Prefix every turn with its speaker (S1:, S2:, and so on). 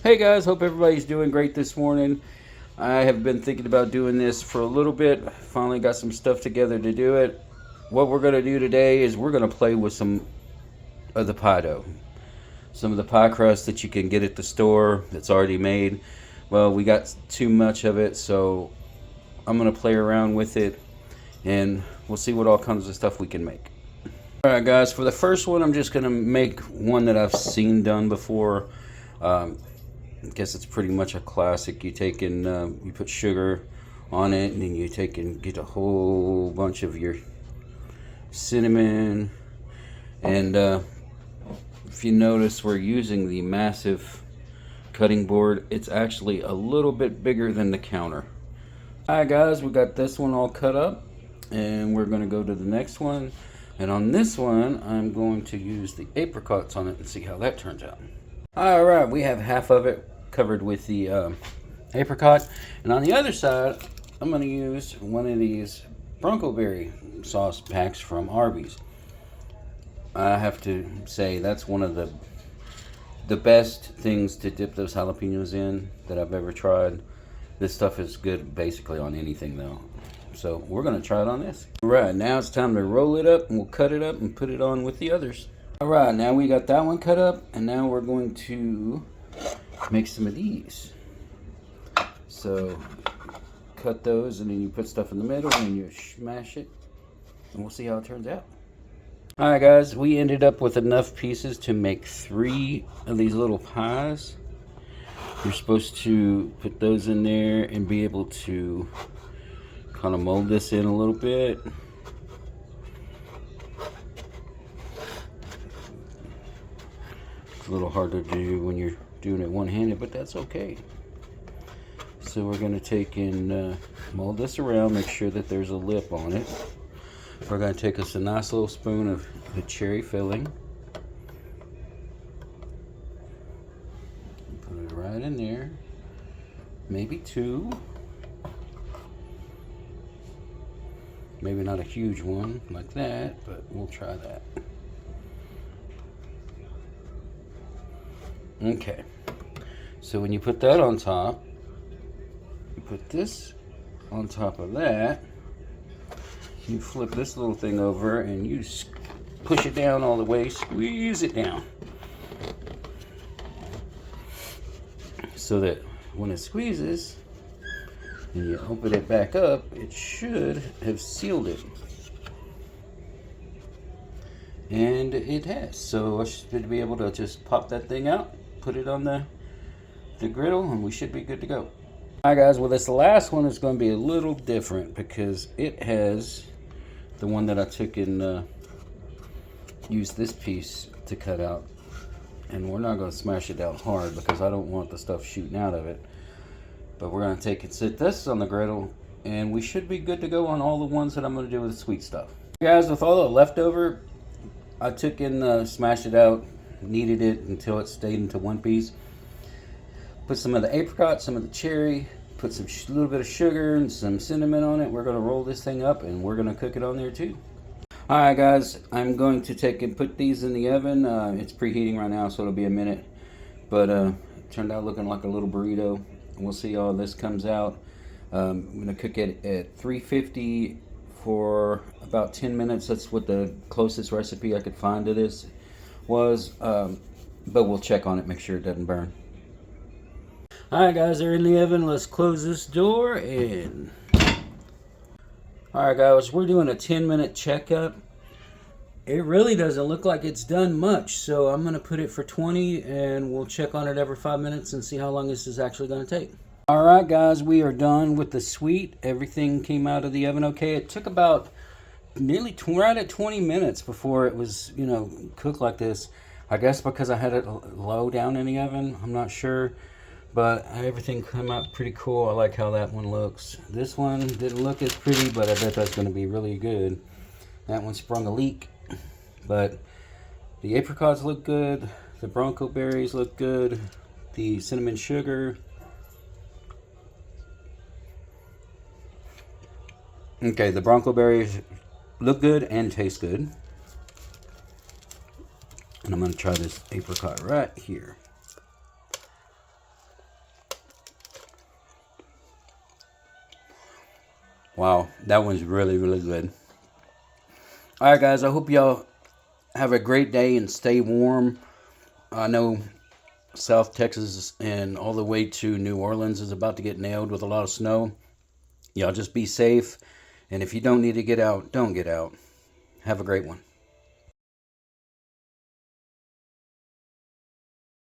S1: Hey guys, hope everybody's doing great this morning. I have been thinking about doing this for a little bit. Finally got some stuff together to do it. What we're going to do today is we're going to play with some of the pie dough. Some of the pie crust that you can get at the store that's already made. Well, we got too much of it, so I'm going to play around with it and we'll see what all kinds of stuff we can make. Alright guys, for the first one I'm just going to make one that I've seen done before. I guess it's pretty much a classic. You take and you put sugar on it, and then you take and get a whole bunch of your cinnamon. And if you notice, we're using the massive cutting board. It's actually a little bit bigger than the counter. Alright guys, we got this one all cut up, and we're going to go to the next one. And on this one, I'm going to use the apricots on it and see how that turns out. Alright, we have half of it covered with the apricot. And on the other side, I'm going to use one of these Bronco Berry sauce packs from Arby's. I have to say, that's one of the best things to dip those jalapenos in that I've ever tried. This stuff is good basically on anything though. So we're going to try it on this. Alright, now it's time to roll it up, and we'll cut it up and put it on with the others. Alright, now we got that one cut up, and now we're going to make some of these. So cut those, and then you put stuff in the middle, and you smash it, and we'll see how it turns out. Alright guys, we ended up with enough pieces to make 3 of these little pies. You're supposed to put those in there and be able to kind of mold this in a little bit. It's a little hard to do when you're doing it one-handed, but that's okay. So we're going to take and mold this around, make sure that there's a lip on it. We're going to take us a nice little spoon of the cherry filling. Put it right in there. Maybe 2. Maybe not a huge one like that, but we'll try that. Okay. So when you put that on top, you put this on top of that, you flip this little thing over and you push it down all the way, squeeze it down. So that when it squeezes, and you open it back up, it should have sealed it. And it has. So I should be able to just pop that thing out, put it on the griddle, and we should be good to go. Alright guys, well this last one is going to be a little different because it has the one that I took and used this piece to cut out. And we're not going to smash it down hard because I don't want the stuff shooting out of it. But we're going to take and sit this on the griddle, and we should be good to go on all the ones that I'm going to do with the sweet stuff. Guys, with all the leftover, I took and smashed it out, kneaded it until it stayed into one piece. Put some of the apricot, some of the cherry, put some little bit of sugar and some cinnamon on it. We're going to roll this thing up, and we're going to cook it on there too. Alright guys, I'm going to take and put these in the oven. It's preheating right now, so it'll be a minute. But it turned out looking like a little burrito. We'll see how this comes out. I'm going to cook it at 350 for about 10 minutes. That's what the closest recipe I could find to this was. But we'll check on it, make sure it doesn't burn. Alright guys, they're in the oven. Let's close this door and... Alright guys, we're doing a 10-minute checkup. It really doesn't look like it's done much, so I'm going to put it for 20 and we'll check on it every 5 minutes and see how long this is actually going to take. Alright guys, we are done with the sweet. Everything came out of the oven okay. It took about nearly right at 20 minutes before it was, cooked like this. I guess because I had it low down in the oven, I'm not sure. But everything came out pretty cool. I like how that one looks. This one didn't look as pretty, but I bet that's going to be really good. That one sprung a leak. But the apricots look good. The Bronco berries look good. The cinnamon sugar. Okay, the Bronco berries look good and taste good. And I'm going to try this apricot right here. Wow, that one's really, really good. All right, guys, I hope y'all have a great day and stay warm. I know South Texas and all the way to New Orleans is about to get nailed with a lot of snow. Y'all just be safe. And if you don't need to get out, don't get out. Have a great one.